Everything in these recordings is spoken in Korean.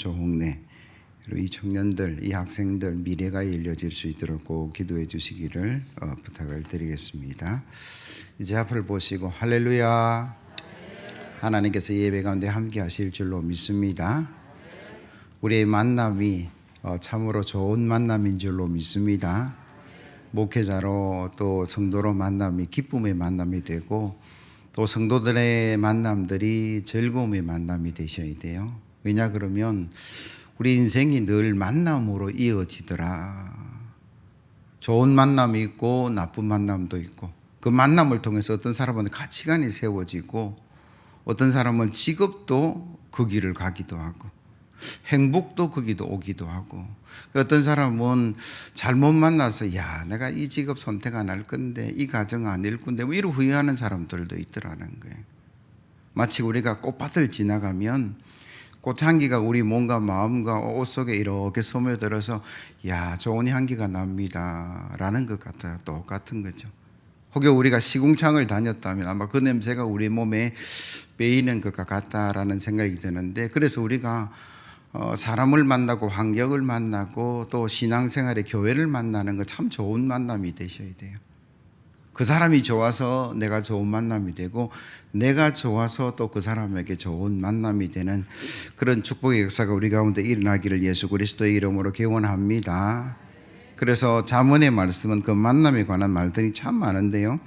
조홍래 그리고 이 청년들, 이 학생들 미래가 열려질 수 있도록 꼭 기도해 주시기를 부탁을 드리겠습니다. 이제 앞을 보시고 할렐루야. 하나님께서 예배 가운데 함께 하실 줄로 믿습니다. 우리의 만남이 참으로 좋은 만남인 줄로 믿습니다. 목회자로 또 성도로 만남이 기쁨의 만남이 되고 또 성도들의 만남들이 즐거움의 만남이 되셔야 돼요. 왜냐 그러면 우리 인생이 늘 만남으로 이어지더라. 좋은 만남이 있고 나쁜 만남도 있고 그 만남을 통해서 어떤 사람은 가치관이 세워지고 어떤 사람은 직업도 그 길을 가기도 하고 행복도 그 길도 오기도 하고 어떤 사람은 잘못 만나서 야 내가 이 직업 선택 안 할 건데 이 가정 안 일 건데 뭐 이러고 후회하는 사람들도 있더라는 거예요. 마치 우리가 꽃밭을 지나가면 꽃향기가 우리 몸과 마음과 옷 속에 이렇게 스며들어서 야 좋은 향기가 납니다 라는 것 같아요. 똑같은 거죠. 혹여 우리가 시궁창을 다녔다면 아마 그 냄새가 우리 몸에 배이는 것과 같다라는 생각이 드는데 그래서 우리가 사람을 만나고 환경을 만나고 또 신앙생활의 교회를 만나는 거 참 좋은 만남이 되셔야 돼요. 그 사람이 좋아서 내가 좋은 만남이 되고 내가 좋아서 또 그 사람에게 좋은 만남이 되는 그런 축복의 역사가 우리 가운데 일어나기를 예수 그리스도의 이름으로 기원합니다. 그래서 잠언의 말씀은 그 만남에 관한 말들이 참 많은데요.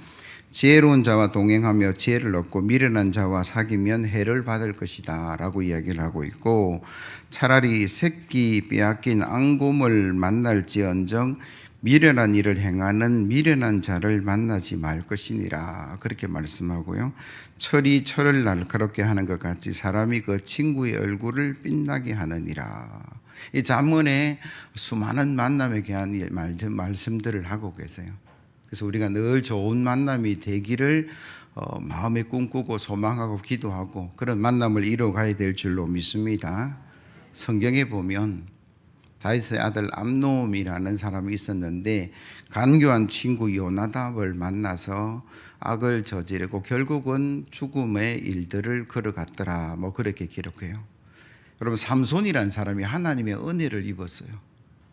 지혜로운 자와 동행하며 지혜를 얻고 미련한 자와 사귀면 해를 받을 것이다 라고 이야기를 하고 있고 차라리 새끼 빼앗긴 앙곰을 만날지언정 미련한 일을 행하는 미련한 자를 만나지 말 것이니라 그렇게 말씀하고요. 철이 철을 날카롭게 하는 것 같이 사람이 그 친구의 얼굴을 빛나게 하느니라. 이 잠언에 수많은 만남에 대한 말씀들을 하고 계세요. 그래서 우리가 늘 좋은 만남이 되기를 마음에 꿈꾸고 소망하고 기도하고 그런 만남을 이루어가야 될 줄로 믿습니다. 성경에 보면 다윗의 아들 암놈이라는 사람이 있었는데 간교한 친구 요나답을 만나서 악을 저지르고 결국은 죽음의 일들을 걸어갔더라 뭐 그렇게 기록해요. 여러분 삼손이라는 사람이 하나님의 은혜를 입었어요.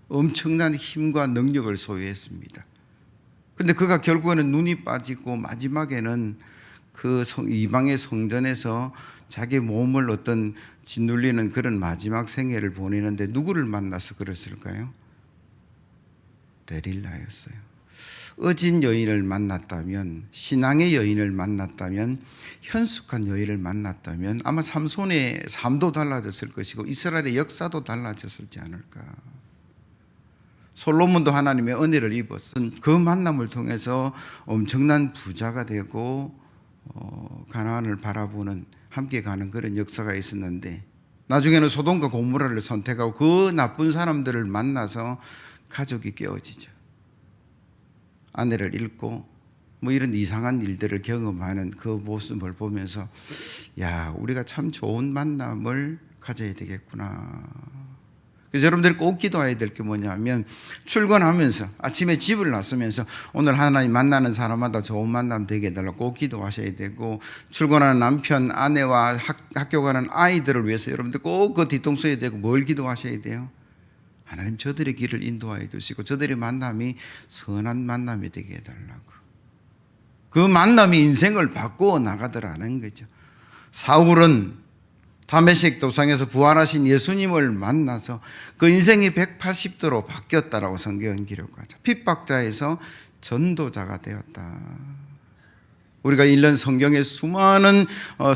엄청난 힘과 능력을 소유했습니다. 근데 그가 결국에는 눈이 빠지고 마지막에는 그 이방의 성전에서 자기 몸을 어떤 짓눌리는 그런 마지막 생애를 보내는데 누구를 만나서 그랬을까요? 데릴라였어요. 어진 여인을 만났다면, 신앙의 여인을 만났다면, 현숙한 여인을 만났다면 아마 삼손의 삶도 달라졌을 것이고 이스라엘의 역사도 달라졌을지 않을까. 솔로몬도 하나님의 은혜를 입었던 그 만남을 통해서 엄청난 부자가 되고 가나안을 바라보는 함께 가는 그런 역사가 있었는데 나중에는 소돔과 고모라를 선택하고 그 나쁜 사람들을 만나서 가족이 깨어지죠. 아내를 잃고 뭐 이런 이상한 일들을 경험하는 그 모습을 보면서 야 우리가 참 좋은 만남을 가져야 되겠구나. 그래서 여러분들이 꼭 기도해야 될 게 뭐냐면 출근하면서 아침에 집을 나서면서 오늘 하나님 만나는 사람마다 좋은 만남 되게 해달라고 꼭 기도하셔야 되고 출근하는 남편, 아내와 학교 가는 아이들을 위해서 여러분들 꼭 그 뒤통수에 대고 뭘 기도하셔야 돼요? 하나님 저들의 길을 인도하여 주시고 저들의 만남이 선한 만남이 되게 해달라고. 그 만남이 인생을 바꾸어 나가더라는 거죠. 사울은 다메섹 도상에서 부활하신 예수님을 만나서 그 인생이 180도로 바뀌었다라고 성경은 기록하죠. 핍박자에서 전도자가 되었다. 우리가 읽는 성경의 수많은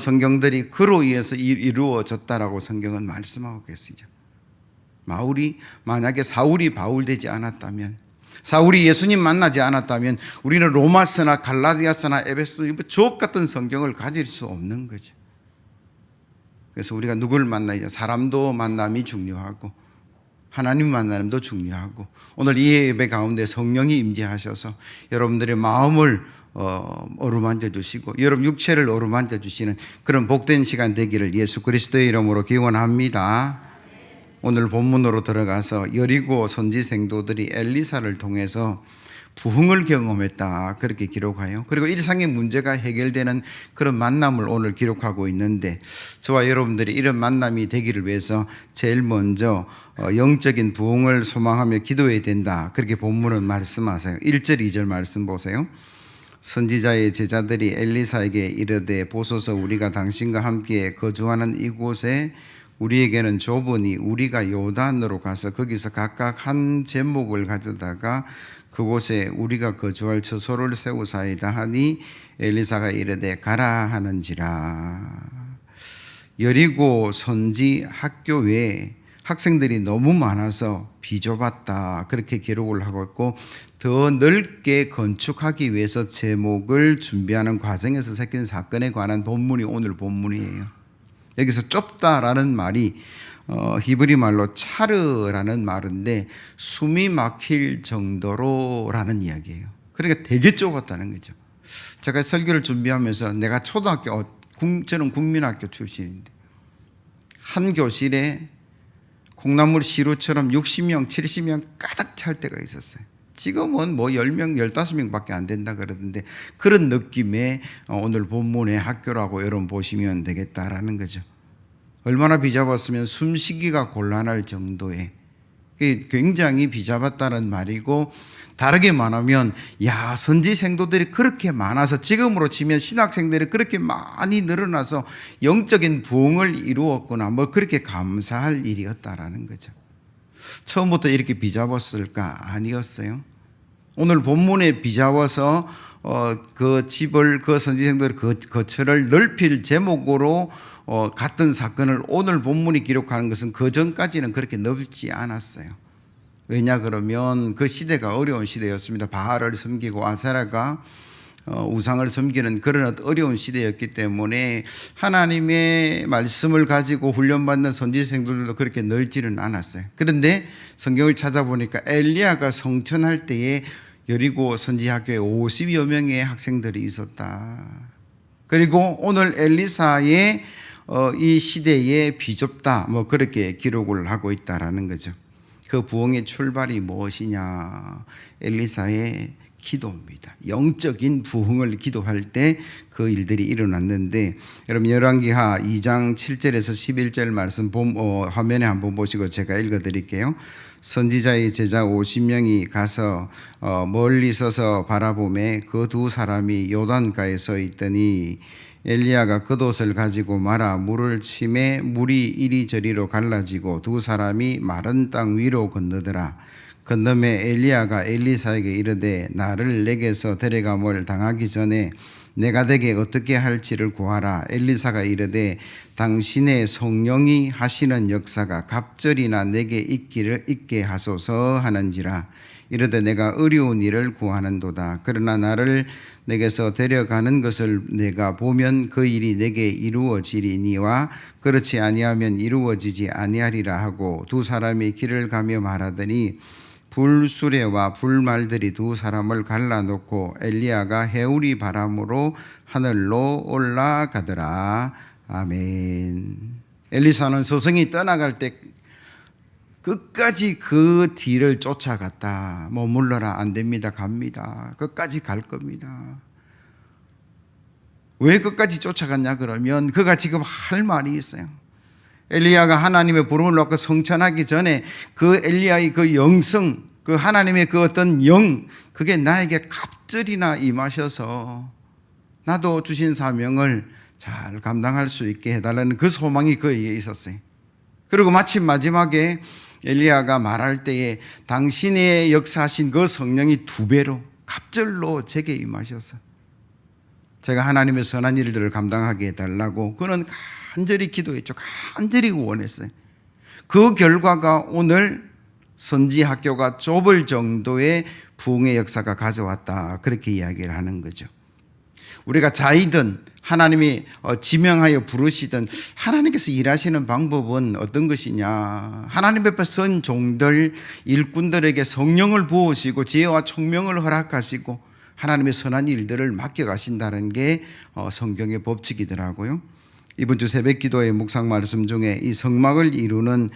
성경들이 그로 인해서 이루어졌다라고 성경은 말씀하고 계시죠. 만약에 사울이 바울되지 않았다면, 사울이 예수님 만나지 않았다면 우리는 로마서나 갈라디아서나 에베소 주옥 같은 성경을 가질 수 없는 거죠. 그래서 우리가 누구를 만나냐, 사람도 만남이 중요하고 하나님 만남도 중요하고 오늘 이 예배 가운데 성령이 임재하셔서 여러분들의 마음을 어루만져 주시고 여러분 육체를 어루만져 주시는 그런 복된 시간 되기를 예수 그리스도의 이름으로 기원합니다. 오늘 본문으로 들어가서 여리고 선지 생도들이 엘리사를 통해서 부흥을 경험했다 그렇게 기록하여, 그리고 일상의 문제가 해결되는 그런 만남을 오늘 기록하고 있는데, 저와 여러분들이 이런 만남이 되기를 위해서 제일 먼저 영적인 부흥을 소망하며 기도해야 된다 그렇게 본문은 말씀하세요. 1절 2절 말씀 보세요. 선지자의 제자들이 엘리사에게 이르되 보소서 우리가 당신과 함께 거주하는 이곳에 우리에게는 좁으니 우리가 요단으로 가서 거기서 각각 한 제목을 가져다가 그곳에 우리가 거주할 처소를 세우사이다 하니 엘리사가 이르되 가라 하는지라. 여리고 선지 학교 외에 학생들이 너무 많아서 비좁았다 그렇게 기록을 하고 있고, 더 넓게 건축하기 위해서 제목을 준비하는 과정에서 생긴 사건에 관한 본문이 오늘 본문이에요. 여기서 좁다라는 말이 히브리 말로 차르라는 말인데 숨이 막힐 정도로라는 이야기예요. 그러니까 되게 좁았다는 거죠. 제가 설교를 준비하면서 내가 저는 국민학교 출신인데 한 교실에 콩나물 시루처럼 60명, 70명 가득 찰 때가 있었어요. 지금은 뭐 10명, 15명밖에 안 된다 그러던데, 그런 느낌의 오늘 본문의 학교라고 여러분 보시면 되겠다라는 거죠. 얼마나 비잡았으면 숨쉬기가 곤란할 정도의, 굉장히 비잡았다는 말이고, 다르게 말하면 선지 생도들이 그렇게 많아서, 지금으로 치면 신학생들이 그렇게 많이 늘어나서 영적인 부흥을 이루었구나, 뭐 그렇게 감사할 일이었다라는 거죠. 처음부터 이렇게 비잡았을까? 아니었어요. 오늘 본문에 비잡아서 그 집을, 그 선지생들의 그 거처를 넓힐 제목으로 같은 사건을 오늘 본문이 기록하는 것은 그 전까지는 그렇게 넓지 않았어요. 왜냐 그러면 그 시대가 어려운 시대였습니다. 바알을 섬기고 아세라가 우상을 섬기는 그런 어려운 시대였기 때문에 하나님의 말씀을 가지고 훈련받는 선지생들도 그렇게 넓지는 않았어요. 그런데 성경을 찾아보니까 엘리야가 성천할 때에 여리고 선지학교에 50여 명의 학생들이 있었다. 그리고 오늘 엘리사의 이 시대에 비좁다, 뭐 그렇게 기록을 하고 있다라는 거죠. 그 부흥의 출발이 무엇이냐? 엘리사의 기도입니다. 영적인 부흥을 기도할 때 그 일들이 일어났는데, 여러분 열왕기하 2장 7절에서 11절 말씀 화면에 한번 보시고 제가 읽어드릴게요. 선지자의 제자 50명이 가서 멀리 서서 바라보매 그 두 사람이 요단가에 서 있더니 엘리야가 겉옷을 가지고 말아 물을 치매 물이 이리저리로 갈라지고 두 사람이 마른 땅 위로 건너더라. 건너매 엘리야가 엘리사에게 이르되 나를 내게서 데려감을 당하기 전에 내가 되게 어떻게 할지를 구하라. 엘리사가 이르되 당신의 성령이 하시는 역사가 갑절이나 내게 있게 하소서 하는지라. 이르되 내가 어려운 일을 구하는도다. 그러나 나를 내게서 데려가는 것을 내가 보면 그 일이 내게 이루어지리니와 그렇지 아니하면 이루어지지 아니하리라 하고 두 사람이 길을 가며 말하더니 불수레와 불말들이 두 사람을 갈라놓고 엘리야가 해우리 바람으로 하늘로 올라가더라. 아멘. 엘리사는 서성이 떠나갈 때 끝까지 그 뒤를 쫓아갔다. 머물러라, 안 됩니다, 갑니다. 끝까지 갈 겁니다. 왜 끝까지 쫓아갔냐 그러면 그가 지금 할 말이 있어요. 엘리야가 하나님의 부름을 받고 성천하기 전에 그 엘리야의 그 영성, 그 하나님의 그 어떤 영, 그게 나에게 갑절이나 임하셔서 나도 주신 사명을 잘 감당할 수 있게 해달라는 그 소망이 그에게 있었어요. 그리고 마침 마지막에 엘리야가 말할 때에 당신의 역사하신 그 성령이 2배로 갑절로 제게 임하셔서 제가 하나님의 선한 일들을 감당하게 해달라고 그는 간절히 기도했죠. 간절히 원했어요. 그 결과가 오늘 선지학교가 좁을 정도의 부흥의 역사가 가져왔다. 그렇게 이야기를 하는 거죠. 우리가 자이든 하나님이 지명하여 부르시든 하나님께서 일하시는 방법은 어떤 것이냐? 하나님 앞에 선 종들, 일꾼들에게 성령을 부으시고 지혜와 총명을 허락하시고 하나님의 선한 일들을 맡겨가신다는 게 성경의 법칙이더라고요. 이번 주 새벽 기도의 묵상 말씀 중에 이 성막을 이루는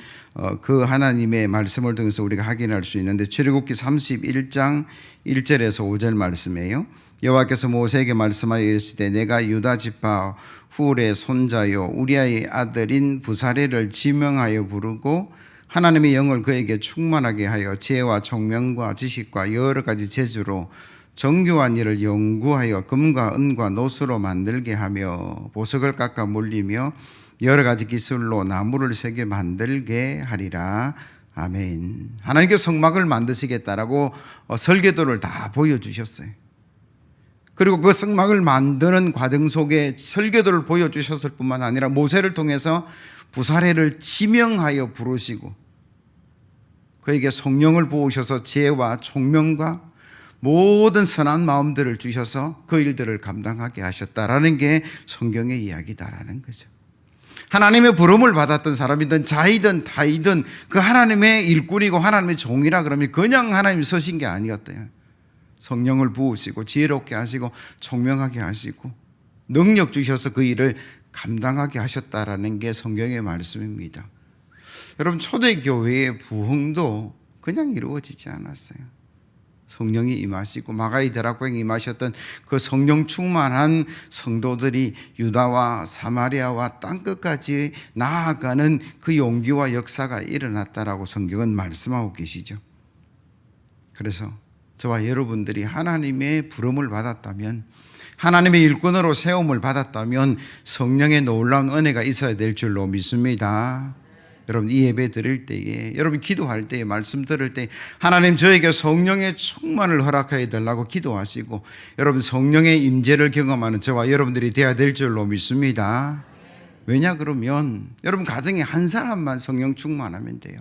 그 하나님의 말씀을 통해서 우리가 확인할 수 있는데, 출애굽기 31장 1절에서 5절 말씀이에요. 여호와께서 모세에게 말씀하여 이르시되 내가 유다 지파 훌의 손자요 우리아의 아들인 부사레를 지명하여 부르고 하나님의 영을 그에게 충만하게 하여 지혜와 총명과 지식과 여러 가지 재주로 정교한 일을 연구하여 금과 은과 노수로 만들게 하며 보석을 깎아 물리며 여러 가지 기술로 나무를 새겨 만들게 하리라. 아멘. 하나님께서 성막을 만드시겠다라고 설계도를 다 보여주셨어요. 그리고 그 성막을 만드는 과정 속에 설계도를 보여주셨을 뿐만 아니라 모세를 통해서 부사레를 지명하여 부르시고 그에게 성령을 부으셔서 지혜와 총명과 모든 선한 마음들을 주셔서 그 일들을 감당하게 하셨다라는 게 성경의 이야기다라는 거죠. 하나님의 부름을 받았던 사람이든 자이든 타이든 그 하나님의 일꾼이고 하나님의 종이라 그러면 그냥 하나님이 서신 게 아니었대요. 성령을 부으시고 지혜롭게 하시고 총명하게 하시고 능력 주셔서 그 일을 감당하게 하셨다라는 게 성경의 말씀입니다. 여러분, 초대교회의 부흥도 그냥 이루어지지 않았어요. 성령이 임하시고 마가의 대락방에 임하셨던 그 성령 충만한 성도들이 유다와 사마리아와 땅끝까지 나아가는 그 용기와 역사가 일어났다라고 성경은 말씀하고 계시죠. 그래서 저와 여러분들이 하나님의 부름을 받았다면, 하나님의 일꾼으로 세움을 받았다면 성령의 놀라운 은혜가 있어야 될 줄로 믿습니다. 여러분, 이 예배 드릴 때에, 여러분 기도할 때에, 말씀 들을 때 하나님 저에게 성령의 충만을 허락하여 달라고 기도하시고 여러분 성령의 임재를 경험하는 저와 여러분들이 되어야 될 줄로 믿습니다. 왜냐 그러면 여러분 가정에 한 사람만 성령 충만하면 돼요.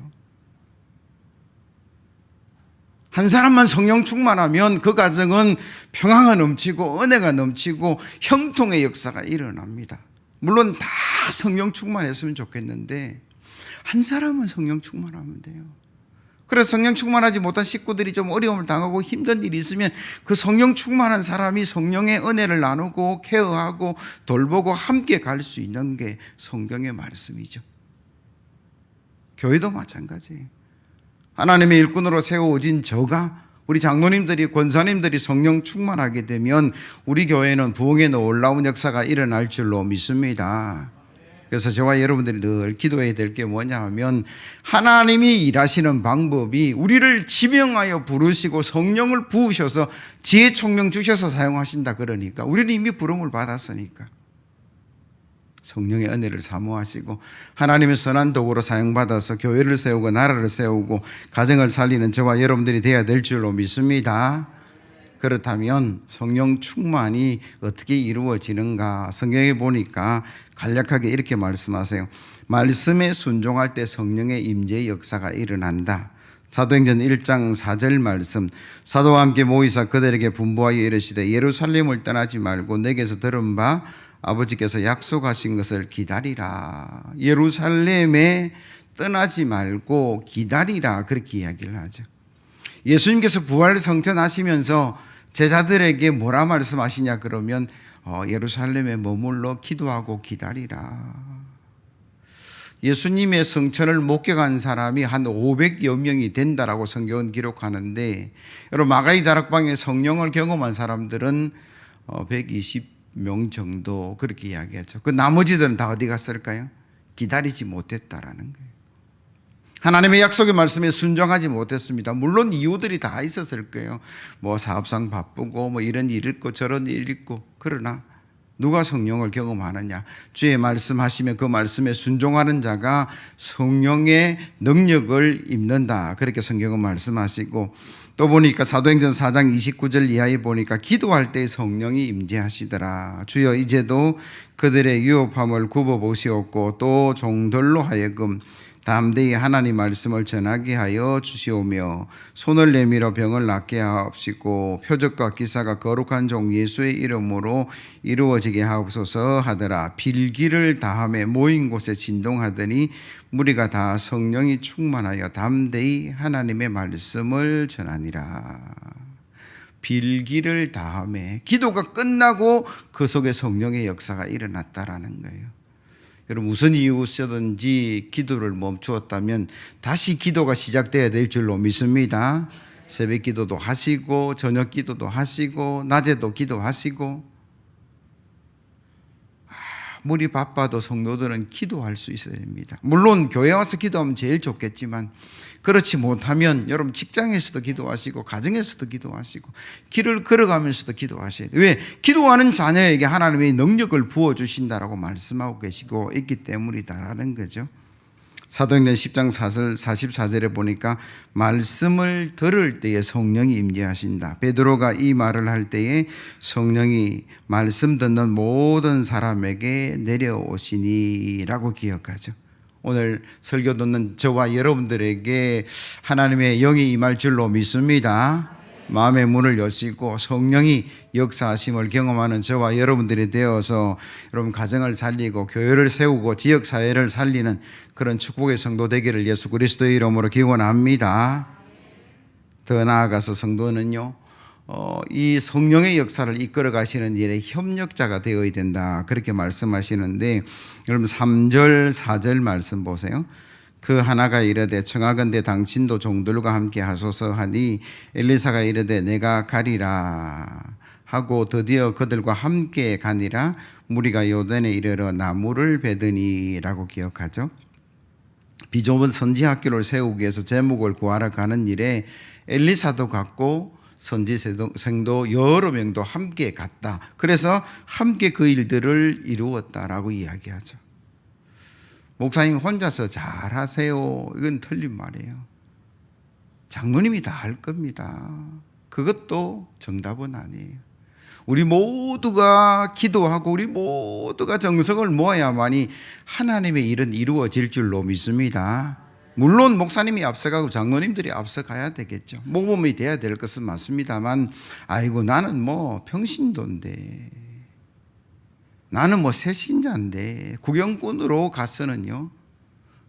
한 사람만 성령 충만하면 그 가정은 평화가 넘치고 은혜가 넘치고 형통의 역사가 일어납니다. 물론 다 성령 충만했으면 좋겠는데 한 사람은 성령 충만하면 돼요. 그래서 성령 충만하지 못한 식구들이 좀 어려움을 당하고 힘든 일이 있으면 그 성령 충만한 사람이 성령의 은혜를 나누고 케어하고 돌보고 함께 갈 수 있는 게 성경의 말씀이죠. 교회도 마찬가지예요. 하나님의 일꾼으로 세워진 저가, 우리 장로님들이, 권사님들이 성령 충만하게 되면 우리 교회는 부흥의 놀라운 역사가 일어날 줄로 믿습니다. 그래서 저와 여러분들이 늘 기도해야 될 게 뭐냐 하면, 하나님이 일하시는 방법이 우리를 지명하여 부르시고 성령을 부으셔서 지혜 총명 주셔서 사용하신다. 그러니까 우리는 이미 부름을 받았으니까 성령의 은혜를 사모하시고 하나님의 선한 도구로 사용받아서 교회를 세우고 나라를 세우고 가정을 살리는 저와 여러분들이 되어야 될 줄로 믿습니다. 그렇다면 성령 충만이 어떻게 이루어지는가? 성경에 보니까 간략하게 이렇게 말씀하세요. 말씀에 순종할 때 성령의 임재의 역사가 일어난다. 사도행전 1장 4절 말씀, 사도와 함께 모이사 그들에게 분부하여 이르시되 예루살렘을 떠나지 말고 내게서 들은 바 아버지께서 약속하신 것을 기다리라. 예루살렘에 떠나지 말고 기다리라, 그렇게 이야기를 하죠. 예수님께서 부활을 성천하시면서 제자들에게 뭐라 말씀하시냐 그러면 예루살렘에 머물러 기도하고 기다리라. 예수님의 성천을 목격한 사람이 한 500여 명이 된다라고 성경은 기록하는데, 여러분 마가의 다락방에 성령을 경험한 사람들은 120명 정도 그렇게 이야기하죠. 그 나머지들은 다 어디 갔을까요? 기다리지 못했다라는 거예요. 하나님의 약속의 말씀에 순종하지 못했습니다. 물론 이유들이 다 있었을 거예요. 뭐 사업상 바쁘고 뭐 이런 일 있고 저런 일 있고. 그러나 누가 성령을 경험하느냐? 주의 말씀하시면 그 말씀에 순종하는 자가 성령의 능력을 입는다. 그렇게 성경은 말씀하시고, 또 보니까 사도행전 4장 29절 이하에 보니까 기도할 때 성령이 임재하시더라. 주여 이제도 그들의 유업함을 굽어보시옵고 또 종들로 하여금 담대히 하나님 말씀을 전하게 하여 주시오며 손을 내밀어 병을 낫게 하옵시고 표적과 기사가 거룩한 종 예수의 이름으로 이루어지게 하옵소서 하더라. 빌기를 다함에 모인 곳에 진동하더니 무리가 다 성령이 충만하여 담대히 하나님의 말씀을 전하니라. 빌기를 다함에, 기도가 끝나고 그 속에 성령의 역사가 일어났다라는 거예요. 여러분 무슨 이유서든지 기도를 멈추었다면 다시 기도가 시작돼야 될 줄로 믿습니다. 새벽 기도도 하시고 저녁 기도도 하시고 낮에도 기도하시고, 아무리 바빠도 성도들은 기도할 수 있어야 됩니다. 물론 교회 와서 기도하면 제일 좋겠지만 그렇지 못하면 여러분 직장에서도 기도하시고 가정에서도 기도하시고 길을 걸어가면서도 기도하셔야 돼요. 왜? 기도하는 자녀에게 하나님의 능력을 부어주신다라고 말씀하고 계시고 있기 때문이다라는 거죠. 사도행전 10장 44절에 보니까 말씀을 들을 때에 성령이 임재하신다. 베드로가 이 말을 할 때에 성령이 말씀 듣는 모든 사람에게 내려오시니라고 기억하죠. 오늘 설교 듣는 저와 여러분들에게 하나님의 영이 임할 줄로 믿습니다. 마음의 문을 여시고 성령이 역사하심을 경험하는 저와 여러분들이 되어서 여러분 가정을 살리고 교회를 세우고 지역사회를 살리는 그런 축복의 성도 되기를 예수 그리스도의 이름으로 기원합니다. 더 나아가서 성도는요, 이 성령의 역사를 이끌어 가시는 일에 협력자가 되어야 된다, 그렇게 말씀하시는데, 여러분 3절 4절 말씀 보세요. 그 하나가 이르되 청하건대 당신도 종들과 함께 하소서 하니 엘리사가 이르되 내가 가리라 하고 드디어 그들과 함께 가니라. 무리가 요단에 이르러 나무를 베더니라고 기억하죠. 비좁은 선지학교를 세우기 위해서 제목을 구하러 가는 일에 엘리사도 갔고 선지생도 여러 명도 함께 갔다. 그래서 함께 그 일들을 이루었다라고 이야기하죠. 목사님 혼자서 잘하세요, 이건 틀린 말이에요. 장로님이 다 할 겁니다. 그것도 정답은 아니에요. 우리 모두가 기도하고 우리 모두가 정성을 모아야만이 하나님의 일은 이루어질 줄로 믿습니다. 물론 목사님이 앞서가고 장로님들이 앞서가야 되겠죠. 모범이 돼야 될 것은 맞습니다만, 아이고 나는 뭐 평신도인데, 나는 뭐 새신자인데, 구경꾼으로 가서는요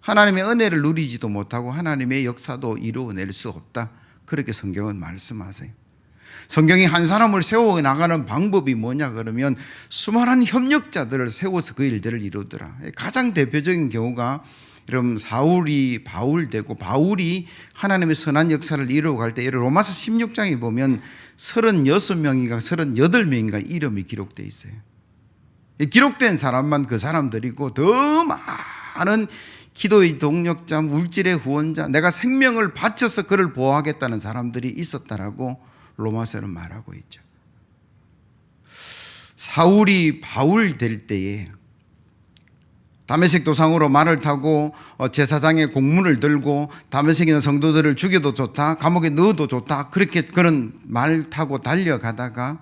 하나님의 은혜를 누리지도 못하고 하나님의 역사도 이루어낼 수 없다, 그렇게 성경은 말씀하세요. 성경이 한 사람을 세워 나가는 방법이 뭐냐 그러면 수많은 협력자들을 세워서 그 일들을 이루더라. 가장 대표적인 경우가 여러분 사울이 바울 되고, 바울이 하나님의 선한 역사를 이루어갈 때 로마서 16장에 보면 36명인가 38명인가 이름이 기록되어 있어요. 기록된 사람만 그 사람들이고, 더 많은 기도의 동력자, 물질의 후원자, 내가 생명을 바쳐서 그를 보호하겠다는 사람들이 있었다라고 로마서는 말하고 있죠. 사울이 바울 될 때에 다메섹 도상으로 말을 타고 제사장의 공문을 들고 다메섹에 있는 성도들을 죽여도 좋다, 감옥에 넣어도 좋다, 그렇게 그런 말 타고 달려가다가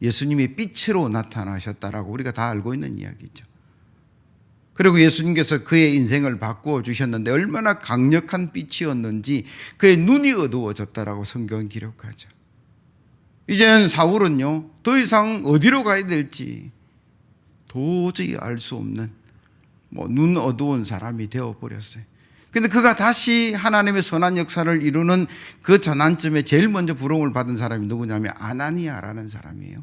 예수님이 빛으로 나타나셨다라고 우리가 다 알고 있는 이야기죠. 그리고 예수님께서 그의 인생을 바꾸어 주셨는데 얼마나 강력한 빛이었는지 그의 눈이 어두워졌다라고 성경은 기록하죠. 이제는 사울은요 더 이상 어디로 가야 될지 도저히 알 수 없는 눈 어두운 사람이 되어버렸어요. 근데 그가 다시 하나님의 선한 역사를 이루는 그 전환점에 제일 먼저 부름을 받은 사람이 누구냐면 아나니아라는 사람이에요.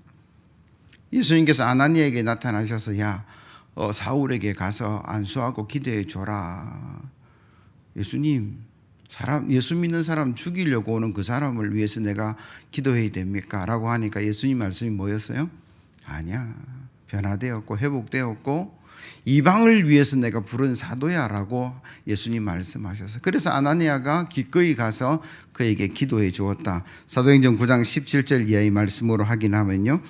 예수님께서 아나니아에게 나타나셔서 야, 사울에게 가서 안수하고 기도해 줘라. 예수님, 예수 믿는 사람 죽이려고 오는 그 사람을 위해서 내가 기도해야 됩니까? 라고 하니까 예수님 말씀이 뭐였어요? 아니야, 변화되었고 회복되었고 이방을 위해서 내가 부른 사도야 라고 예수님 말씀하셔서, 그래서 아나니아가 기꺼이 가서 그에게 기도해 주었다. 사도행전 9장 17절 이하의 말씀으로 확인하면요,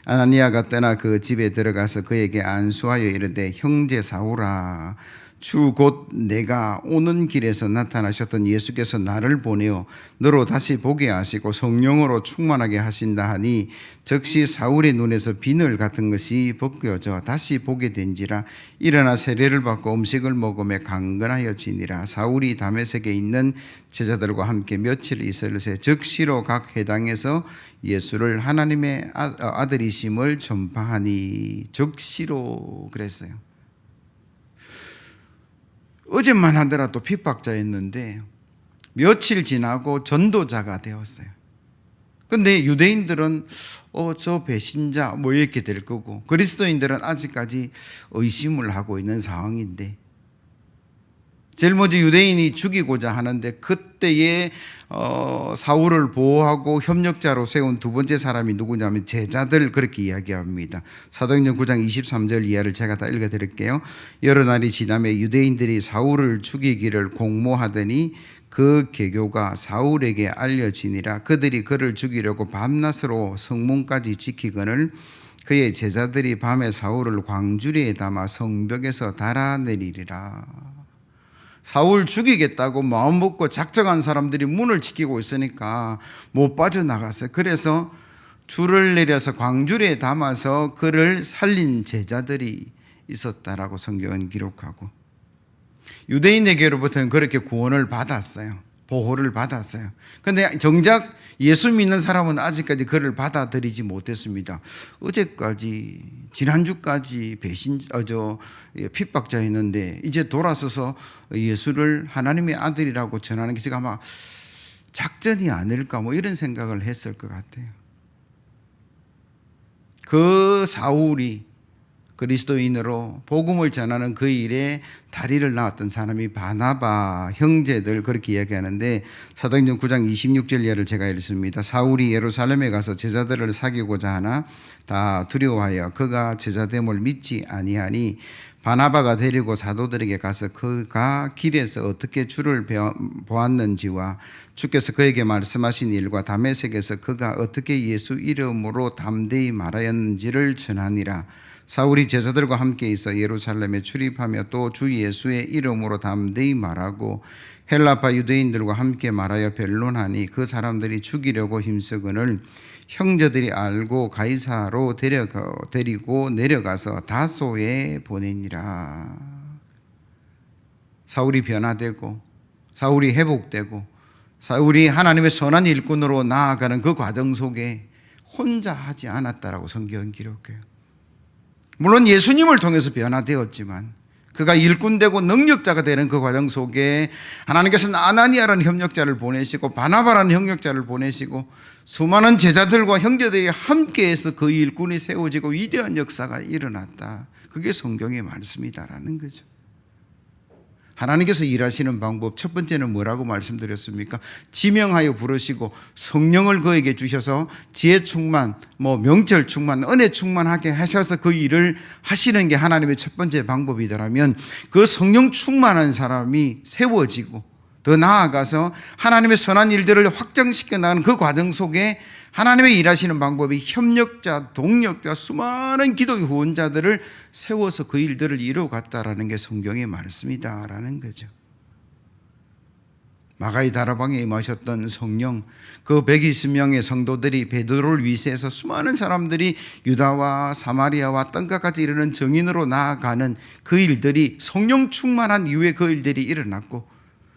아나니아가 떠나 그 집에 들어가서 그에게 안수하여 이르되 형제 사울아, 주 곧 내가 오는 길에서 나타나셨던 예수께서 나를 보내어 너로 다시 보게 하시고 성령으로 충만하게 하신다 하니 즉시 사울의 눈에서 비늘 같은 것이 벗겨져 다시 보게 된지라. 일어나 세례를 받고 음식을 먹으며 강건하여 지니라. 사울이 다메섹에 있는 제자들과 함께 며칠 있을새 즉시로 각 회당에서 예수를 하나님의 아들이심을 전파하니. 즉시로 그랬어요. 어제만 하더라도 핍박자였는데 며칠 지나고 전도자가 되었어요. 근데 유대인들은 저 배신자 뭐 이렇게 될 거고, 그리스도인들은 아직까지 의심을 하고 있는 상황인데, 제일 먼저 유대인이 죽이고자 하는데 그때에 사울을 보호하고 협력자로 세운 두 번째 사람이 누구냐면 제자들, 그렇게 이야기합니다. 사도행전 9장 23절 이하를 제가 다 읽어드릴게요. 여러 날이 지나며 유대인들이 사울을 죽이기를 공모하더니 그 계교가 사울에게 알려지니라. 그들이 그를 죽이려고 밤낮으로 성문까지 지키거늘 그의 제자들이 밤에 사울을 광주리에 담아 성벽에서 달아내리리라. 사울 죽이겠다고 마음먹고 작정한 사람들이 문을 지키고 있으니까 못 빠져나갔어요. 그래서 줄을 내려서 광주리에 담아서 그를 살린 제자들이 있었다라고 성경은 기록하고, 유대인에게로부터는 그렇게 구원을 받았어요. 보호를 받았어요. 그런데 정작 예수 믿는 사람은 아직까지 그를 받아들이지 못했습니다. 어제까지, 지난주까지 핍박자였는데 이제 돌아서서 예수를 하나님의 아들이라고 전하는 게, 제가 아마 작전이 아닐까 뭐 이런 생각을 했을 것 같아요. 그 사울이 그리스도인으로 복음을 전하는 그 일에 다리를 놨던 사람이 바나바 형제들, 그렇게 이야기하는데 사도행전 9장 26절 이하를 제가 읽습니다. 사울이 예루살렘에 가서 제자들을 사귀고자 하나 다 두려워하여 그가 제자됨을 믿지 아니하니 바나바가 데리고 사도들에게 가서 그가 길에서 어떻게 주를 보았는지와 주께서 그에게 말씀하신 일과 다메섹에서 그가 어떻게 예수 이름으로 담대히 말하였는지를 전하니라. 사울이 제자들과 함께 있어 예루살렘에 출입하며 또 주 예수의 이름으로 담대히 말하고 헬라파 유대인들과 함께 말하여 변론하니 그 사람들이 죽이려고 힘쓰거늘 형제들이 알고 가이사로 데리고 내려가서 다소에 보내니라. 사울이 변화되고 사울이 회복되고 사울이 하나님의 선한 일꾼으로 나아가는 그 과정 속에 혼자 하지 않았다라고 성경은 기록해요. 물론 예수님을 통해서 변화되었지만 그가 일꾼되고 능력자가 되는 그 과정 속에 하나님께서는 아나니아라는 협력자를 보내시고 바나바라는 협력자를 보내시고 수많은 제자들과 형제들이 함께해서 그 일꾼이 세워지고 위대한 역사가 일어났다. 그게 성경의 말씀이다라는 거죠. 하나님께서 일하시는 방법, 첫 번째는 뭐라고 말씀드렸습니까? 지명하여 부르시고 성령을 그에게 주셔서 지혜 충만, 명철 충만, 은혜 충만하게 하셔서 그 일을 하시는 게 하나님의 첫 번째 방법이더라면, 그 성령 충만한 사람이 세워지고 더 나아가서 하나님의 선한 일들을 확장시켜 나가는 그 과정 속에 하나님의 일하시는 방법이 협력자, 동력자, 수많은 기도의 후원자들을 세워서 그 일들을 이루어갔다라는 게 성경의 말씀이다라는 거죠. 마가의 다락방에 임하셨던 성령, 그 120명의 성도들이 베드로를 위시해서 수많은 사람들이 유다와 사마리아와 땅끝까지 이르는 정인으로 나아가는 그 일들이 성령 충만한 이후에 그 일들이 일어났고,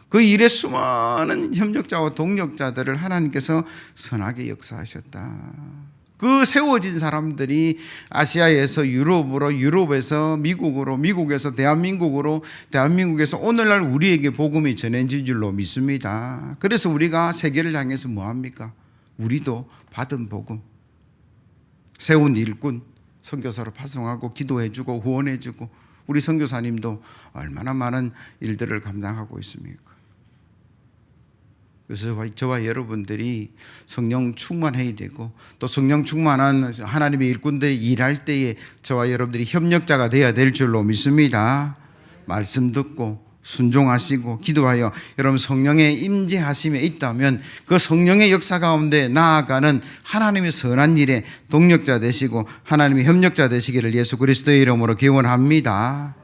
그 일에 수많은 협력자와 동력자들을 하나님께서 선하게 역사하셨다. 그 세워진 사람들이 아시아에서 유럽으로, 유럽에서 미국으로, 미국에서 대한민국으로, 대한민국에서 오늘날 우리에게 복음이 전해진 줄로 믿습니다. 그래서 우리가 세계를 향해서 뭐합니까? 우리도 받은 복음, 세운 일꾼, 선교사로 파송하고 기도해주고 후원해주고, 우리 선교사님도 얼마나 많은 일들을 감당하고 있습니까? 그래서 저와 여러분들이 성령 충만해야 되고, 또 성령 충만한 하나님의 일꾼들이 일할 때에 저와 여러분들이 협력자가 되어야 될 줄로 믿습니다. 말씀 듣고 순종하시고 기도하여 여러분 성령의 임재하심에 있다면 그 성령의 역사 가운데 나아가는 하나님의 선한 일에 동력자 되시고 하나님의 협력자 되시기를 예수 그리스도의 이름으로 기원합니다.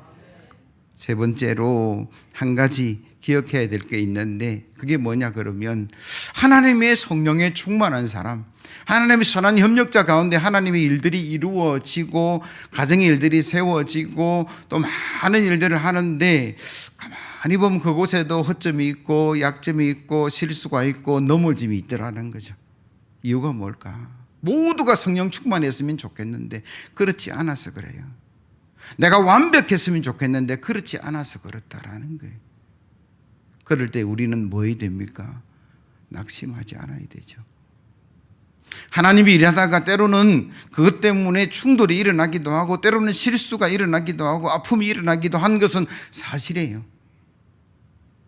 세 번째로 한 가지 기억해야 될 게 있는데, 그게 뭐냐 그러면 하나님의 성령에 충만한 사람, 하나님의 선한 협력자 가운데 하나님의 일들이 이루어지고 가정의 일들이 세워지고 또 많은 일들을 하는데, 가만히 보면 그곳에도 허점이 있고 약점이 있고 실수가 있고 넘어짐이 있더라는 거죠. 이유가 뭘까? 모두가 성령 충만했으면 좋겠는데 그렇지 않아서 그래요. 내가 완벽했으면 좋겠는데 그렇지 않아서 그렇다라는 거예요. 그럴 때 우리는 뭐 해야 됩니까? 낙심하지 않아야 되죠. 하나님이 일하다가 때로는 그것 때문에 충돌이 일어나기도 하고 때로는 실수가 일어나기도 하고 아픔이 일어나기도 한 것은 사실이에요.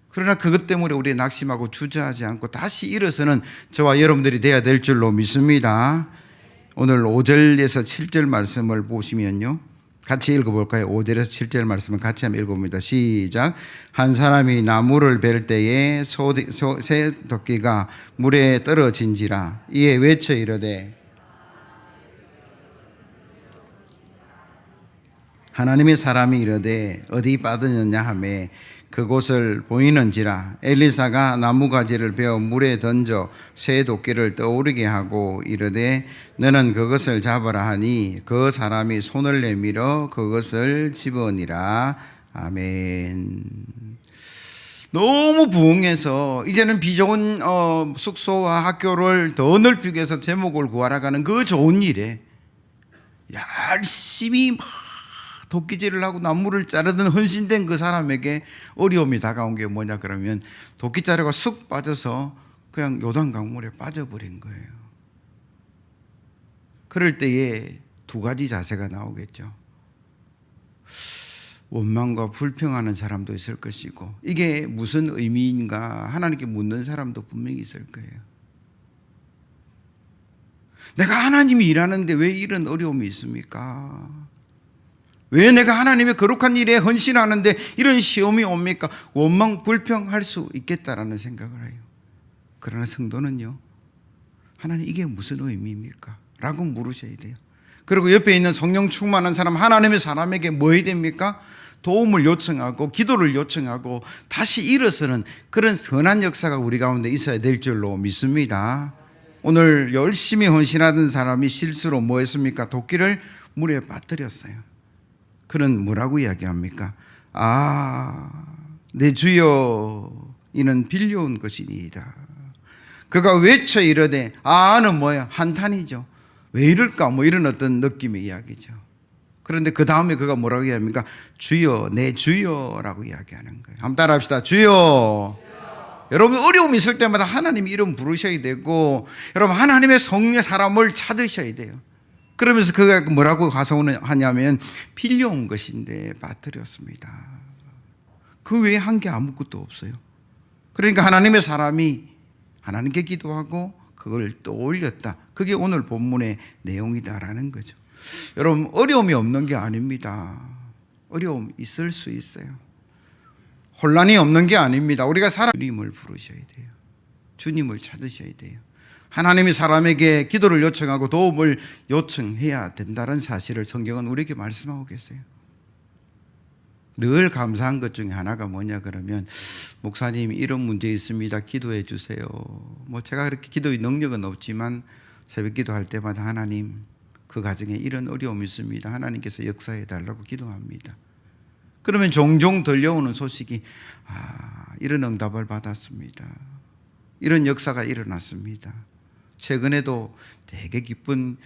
그러나 그것 때문에 우리 낙심하고 주저하지 않고 다시 일어서는 저와 여러분들이 되어야 될 줄로 믿습니다. 오늘 5절에서 7절 말씀을 보시면요, 같이 읽어볼까요? 5절에서 7절 말씀을 같이 한번 읽어봅니다. 시작. 한 사람이 나무를 벨 때에 새 도끼가 물에 떨어진지라. 이에 외쳐 이르되 하나님의 사람이 이르되 어디 빠졌느냐 하매 그곳을 보이는지라. 엘리사가 나무가지를 베어 물에 던져 새 도끼를 떠오르게 하고 이르되 너는 그것을 잡아라 하니 그 사람이 손을 내밀어 그것을 집으니라. 아멘. 너무 부흥해서 이제는 비좋은 숙소와 학교를 더 넓히기 위해서 제목을 구하러 가는 그 좋은 일에 열심히 막 도끼질을 하고 나무를 자르던 헌신된 그 사람에게 어려움이 다가온 게 뭐냐 그러면 도끼자루가 쑥 빠져서 그냥 요단 강물에 빠져버린 거예요. 그럴 때에 두 가지 자세가 나오겠죠. 원망과 불평하는 사람도 있을 것이고 이게 무슨 의미인가 하나님께 묻는 사람도 분명히 있을 거예요. 내가 하나님이 일하는데 왜 이런 어려움이 있습니까? 왜 내가 하나님의 거룩한 일에 헌신하는데 이런 시험이 옵니까? 원망, 불평할 수 있겠다라는 생각을 해요. 그러나 성도는요, 하나님 이게 무슨 의미입니까? 라고 물으셔야 돼요. 그리고 옆에 있는 성령 충만한 사람, 하나님의 사람에게 뭐 해야 됩니까? 도움을 요청하고 기도를 요청하고 다시 일어서는 그런 선한 역사가 우리 가운데 있어야 될 줄로 믿습니다. 오늘 열심히 헌신하던 사람이 실수로 뭐 했습니까? 도끼를 물에 빠뜨렸어요. 그는 뭐라고 이야기합니까? 내 주여 이는 빌려온 것이니이다. 그가 외쳐 이르되 는 뭐야? 한탄이죠. 왜 이럴까? 뭐 이런 어떤 느낌의 이야기죠. 그런데 그 다음에 그가 뭐라고 이야기합니까? 주여, 내 주여라고 이야기하는 거예요. 한번 따라 합시다. 주여. 여러분 어려움이 있을 때마다 하나님 이름 부르셔야 되고 여러분 하나님의 성령 사람을 찾으셔야 돼요. 그러면서 그가 뭐라고 가서하냐면 빌려온 것인데 빠뜨렸습니다. 그 외에 한 게 아무것도 없어요. 그러니까 하나님의 사람이 하나님께 기도하고 그걸 떠올렸다. 그게 오늘 본문의 내용이다라는 거죠. 여러분 어려움이 없는 게 아닙니다. 어려움 있을 수 있어요. 혼란이 없는 게 아닙니다. 우리가 주님을 부르셔야 돼요. 주님을 찾으셔야 돼요. 하나님이 사람에게 기도를 요청하고 도움을 요청해야 된다는 사실을 성경은 우리에게 말씀하고 계세요. 늘 감사한 것 중에 하나가 뭐냐 그러면 목사님 이런 문제 있습니다. 기도해 주세요. 뭐 제가 그렇게 기도의 능력은 없지만 새벽 기도할 때마다 하나님 그 가정에 이런 어려움이 있습니다. 하나님께서 역사해 달라고 기도합니다. 그러면 종종 들려오는 소식이 이런 응답을 받았습니다. 이런 역사가 일어났습니다. 최근에도 되게 기쁜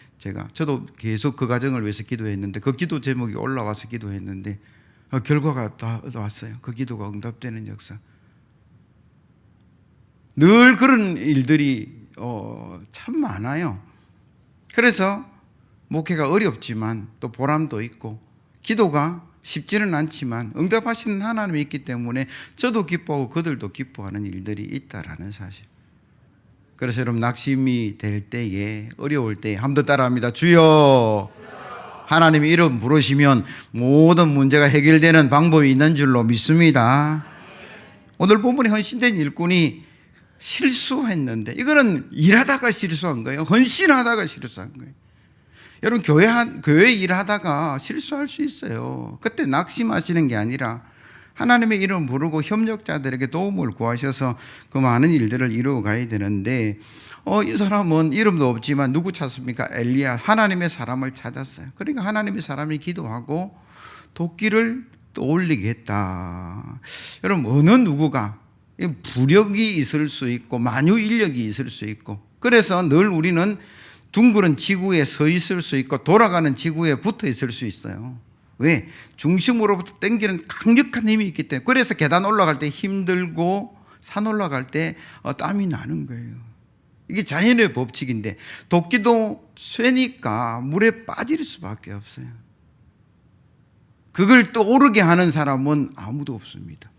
저도 계속 그 가정을 위해서 기도했는데 그 기도 제목이 올라와서 기도했는데 결과가 다 왔어요. 그 기도가 응답되는 역사. 늘 그런 일들이 참 많아요. 그래서 목회가 어렵지만 또 보람도 있고 기도가 쉽지는 않지만 응답하시는 하나님이 있기 때문에 저도 기뻐하고 그들도 기뻐하는 일들이 있다라는 사실. 그래서 여러분 낙심이 될 때에 어려울 때에 한 번 더 따라합니다. 주여. 하나님의 이름 부르시면 모든 문제가 해결되는 방법이 있는 줄로 믿습니다. 오늘 본문에 헌신된 일꾼이 실수했는데 이거는 일하다가 실수한 거예요. 헌신하다가 실수한 거예요. 여러분 교회 일하다가 실수할 수 있어요. 그때 낙심하시는 게 아니라 하나님의 이름을 부르고 협력자들에게 도움을 구하셔서 그 많은 일들을 이루어 가야 되는데 이 사람은 이름도 없지만 누구 찾습니까? 엘리야, 하나님의 사람을 찾았어요. 그러니까 하나님의 사람이 기도하고 도끼를 떠올리게 했다. 여러분 어느 누구가 부력이 있을 수 있고 만유 인력이 있을 수 있고 그래서 늘 우리는 둥그런 지구에 서 있을 수 있고 돌아가는 지구에 붙어 있을 수 있어요. 왜? 중심으로부터 당기는 강력한 힘이 있기 때문에. 그래서 계단 올라갈 때 힘들고 산 올라갈 때 땀이 나는 거예요. 이게 자연의 법칙인데 도끼도 쇠니까 물에 빠질 수밖에 없어요. 그걸 떠오르게 하는 사람은 아무도 없습니다.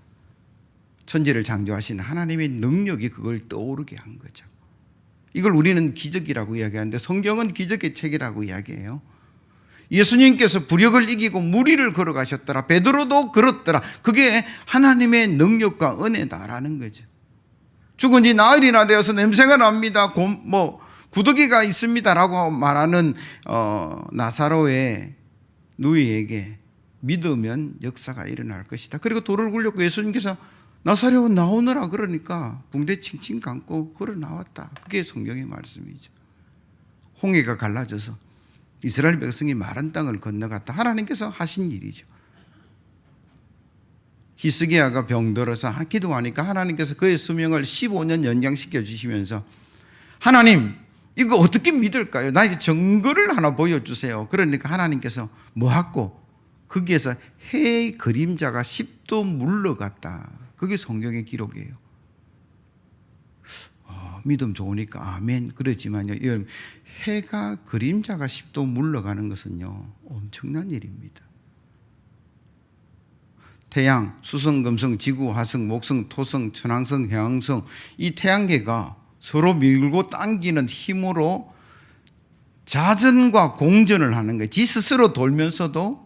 천지를 창조하신 하나님의 능력이 그걸 떠오르게 한 거죠. 이걸 우리는 기적이라고 이야기하는데 성경은 기적의 책이라고 이야기해요. 예수님께서 부력을 이기고 무리를 걸어가셨더라. 베드로도 그렇더라. 그게 하나님의 능력과 은혜다라는 거죠. 죽은 지 나흘이나 되어서 냄새가 납니다. 구더기가 있습니다라고 말하는 나사로의 누이에게 믿으면 역사가 일어날 것이다. 그리고 돌을 굴렸고 예수님께서 나사렛 나오너라 그러니까 붕대 칭칭 감고 걸어 나왔다. 그게 성경의 말씀이죠. 홍해가 갈라져서 이스라엘 백성이 마른 땅을 건너갔다. 하나님께서 하신 일이죠. 히스기야가 병들어서 기도하니까 하나님께서 그의 수명을 15년 연장시켜 주시면서 하나님 이거 어떻게 믿을까요? 나에게 증거를 하나 보여주세요. 그러니까 하나님께서 뭐하고 거기에서 해의 그림자가 10도 물러갔다. 그게 성경의 기록이에요. 믿음 좋으니까 아멘 그러지만요, 해가 그림자가 10도 물러가는 것은요 엄청난 일입니다. 태양, 수성, 금성, 지구, 화성, 목성, 토성, 천왕성, 해왕성 이 태양계가 서로 밀고 당기는 힘으로 자전과 공전을 하는 거예요. 지 스스로 돌면서도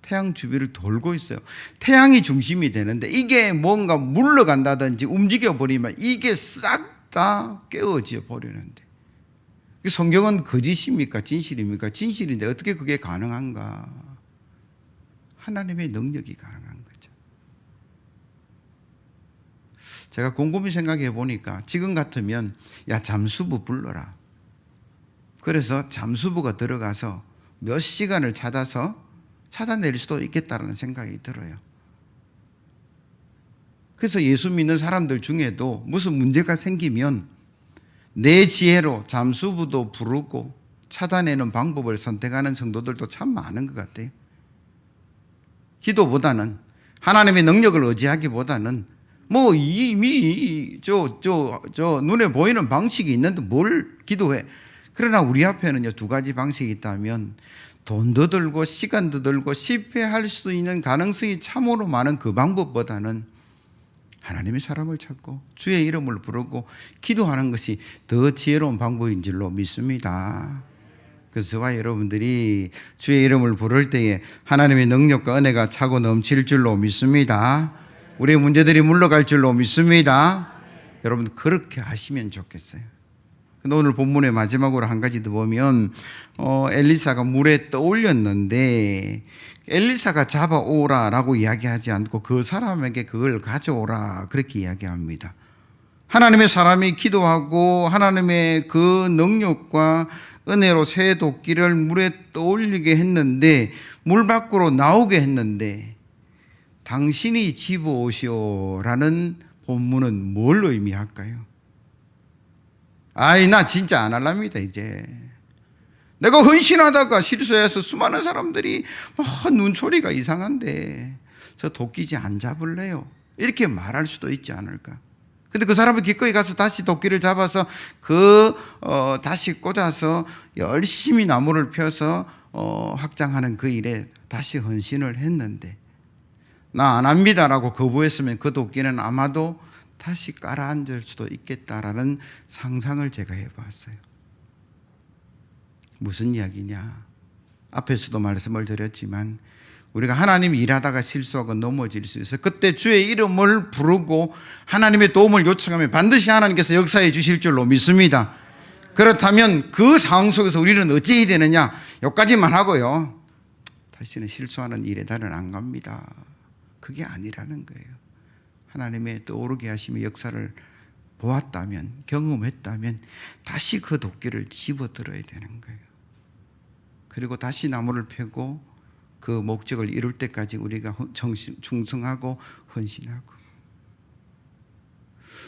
태양 주변을 돌고 있어요. 태양이 중심이 되는데 이게 뭔가 물러간다든지 움직여버리면 이게 싹 다 깨어져 버리는데 성경은 거짓입니까? 진실입니까? 진실인데 어떻게 그게 가능한가? 하나님의 능력이 가능한 거죠. 제가 곰곰이 생각해 보니까 지금 같으면 야 잠수부 불러라. 그래서 잠수부가 들어가서 몇 시간을 찾아낼 수도 있겠다는 생각이 들어요. 그래서 예수 믿는 사람들 중에도 무슨 문제가 생기면 내 지혜로 잠수부도 부르고 찾아내는 방법을 선택하는 성도들도 참 많은 것 같아요. 기도보다는 하나님의 능력을 의지하기보다는 뭐 이미 눈에 보이는 방식이 있는데 뭘 기도해. 그러나 우리 앞에는요 두 가지 방식이 있다면 돈도 들고 시간도 들고 실패할 수 있는 가능성이 참으로 많은 그 방법보다는 하나님의 사람을 찾고 주의 이름을 부르고 기도하는 것이 더 지혜로운 방법인 줄로 믿습니다. 그래서 저와 여러분들이 주의 이름을 부를 때에 하나님의 능력과 은혜가 차고 넘칠 줄로 믿습니다. 우리의 문제들이 물러갈 줄로 믿습니다. 여러분 그렇게 하시면 좋겠어요. 근데 오늘 본문의 마지막으로 한 가지 더 보면 엘리사가 물에 떠올렸는데 엘리사가 잡아오라라고 이야기하지 않고 그 사람에게 그걸 가져오라 그렇게 이야기합니다. 하나님의 사람이 기도하고 하나님의 그 능력과 은혜로 새 도끼를 물에 떠올리게 했는데 물 밖으로 나오게 했는데 당신이 집어오시오라는 본문은 뭘 의미할까요? 나 진짜 안 할랍니다 이제. 내가 헌신하다가 실수해서 수많은 사람들이 눈초리가 이상한데 저 도끼지 안 잡을래요 이렇게 말할 수도 있지 않을까. 근데 그 사람은 기꺼이 가서 다시 도끼를 잡아서 다시 꽂아서 열심히 나무를 펴서 확장하는 그 일에 다시 헌신을 했는데 나 안 합니다라고 거부했으면 그 도끼는 아마도 다시 깔아앉을 수도 있겠다라는 상상을 제가 해봤어요. 무슨 이야기냐? 앞에서도 말씀을 드렸지만 우리가 하나님 일하다가 실수하고 넘어질 수 있어요. 그때 주의 이름을 부르고 하나님의 도움을 요청하면 반드시 하나님께서 역사해 주실 줄로 믿습니다. 그렇다면 그 상황 속에서 우리는 어찌해야 되느냐? 여기까지만 하고요. 다시는 실수하는 일에 나는 안 갑니다. 그게 아니라는 거예요. 하나님의 떠오르게 하심의 역사를 보았다면, 경험했다면 다시 그 도끼를 집어들어야 되는 거예요. 그리고 다시 나무를 펴고 그 목적을 이룰 때까지 우리가 충성하고 헌신하고.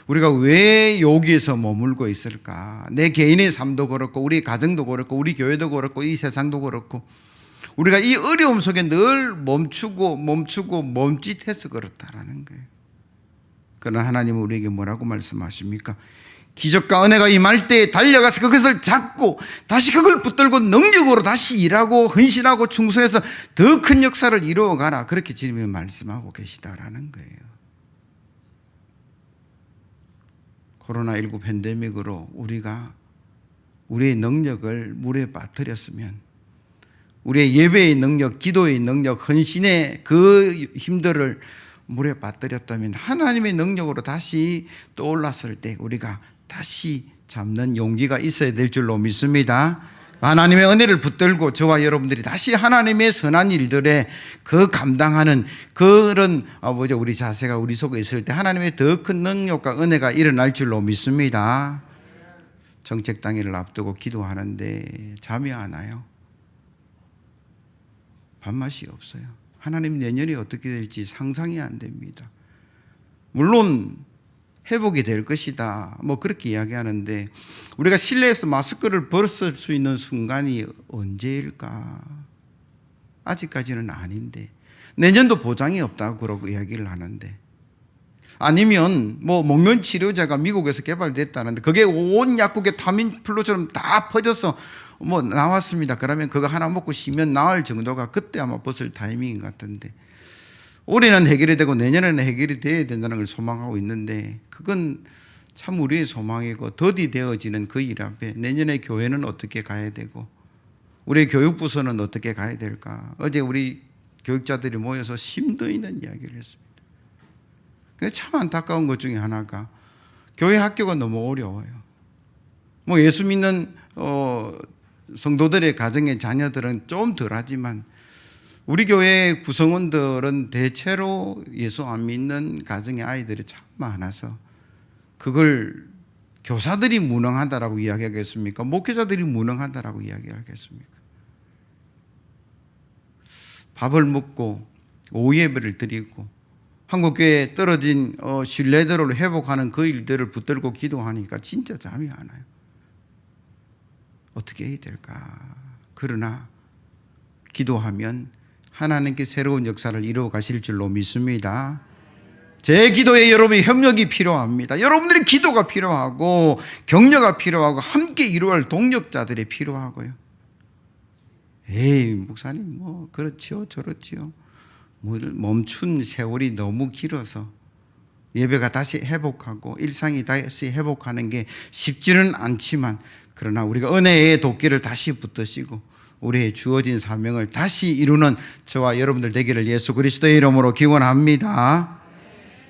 우리가 왜 여기에서 머물고 있을까? 내 개인의 삶도 그렇고 우리 가정도 그렇고 우리 교회도 그렇고 이 세상도 그렇고 우리가 이 어려움 속에 늘 멈추고 멈칫해서 그렇다라는 거예요. 그러나 하나님은 우리에게 뭐라고 말씀하십니까? 기적과 은혜가 임할 때 달려가서 그것을 잡고 다시 그걸 붙들고 능력으로 다시 일하고 헌신하고 충성해서 더 큰 역사를 이루어가라. 그렇게 주님이 말씀하고 계시다라는 거예요. 코로나19 팬데믹으로 우리가 우리의 능력을 물에 빠뜨렸으면, 우리의 예배의 능력, 기도의 능력, 헌신의 그 힘들을 물에 빠뜨렸다면 하나님의 능력으로 다시 떠올랐을 때 우리가 다시 잡는 용기가 있어야 될 줄로 믿습니다. 하나님의 은혜를 붙들고 저와 여러분들이 다시 하나님의 선한 일들에 그 감당하는 그런 우리 자세가 우리 속에 있을 때 하나님의 더 큰 능력과 은혜가 일어날 줄로 믿습니다. 정책 당일을 앞두고 기도하는데 잠이 안 와요. 밥맛이 없어요. 하나님 내년이 어떻게 될지 상상이 안 됩니다. 물론 회복이 될 것이다, 그렇게 이야기하는데 우리가 실내에서 마스크를 벗을 수 있는 순간이 언제일까? 아직까지는 아닌데, 내년도 보장이 없다고 그러고 이야기를 하는데, 아니면 먹는 치료제가 미국에서 개발됐다는데 그게 온 약국에 타민플루처럼 다 퍼져서 나왔습니다. 그러면 그거 하나 먹고 쉬면 나을 정도가 그때 아마 벗을 타이밍인 것 같은데, 올해는 해결이 되고 내년에는 해결이 돼야 된다는 걸 소망하고 있는데, 그건 참 우리의 소망이고 더디되어지는 그 일 앞에 내년에 교회는 어떻게 가야 되고 우리의 교육부서는 어떻게 가야 될까? 어제 우리 교육자들이 모여서 심도 있는 이야기를 했습니다. 근데 참 안타까운 것 중에 하나가 교회 학교가 너무 어려워요. 예수 믿는 성도들의 가정의 자녀들은 좀 덜하지만 우리 교회 구성원들은 대체로 예수 안 믿는 가정의 아이들이 참 많아서 그걸 교사들이 무능하다라고 이야기하겠습니까? 목회자들이 무능하다라고 이야기하겠습니까? 밥을 먹고 오후 예배를 드리고 한국교회에 떨어진 신뢰도를 회복하는 그 일들을 붙들고 기도하니까 진짜 잠이 안 와요. 어떻게 해야 될까? 그러나 기도하면 하나님께 새로운 역사를 이루어 가실 줄로 믿습니다. 제 기도에 여러분의 협력이 필요합니다. 여러분들의 기도가 필요하고 격려가 필요하고 함께 이루어갈 동력자들이 필요하고요. 에이 목사님 그렇지요 저렇지요, 멈춘 세월이 너무 길어서 예배가 다시 회복하고 일상이 다시 회복하는 게 쉽지는 않지만, 그러나 우리가 은혜의 도끼를 다시 붙드시고 우리의 주어진 사명을 다시 이루는 저와 여러분들 되기를 예수 그리스도의 이름으로 기원합니다.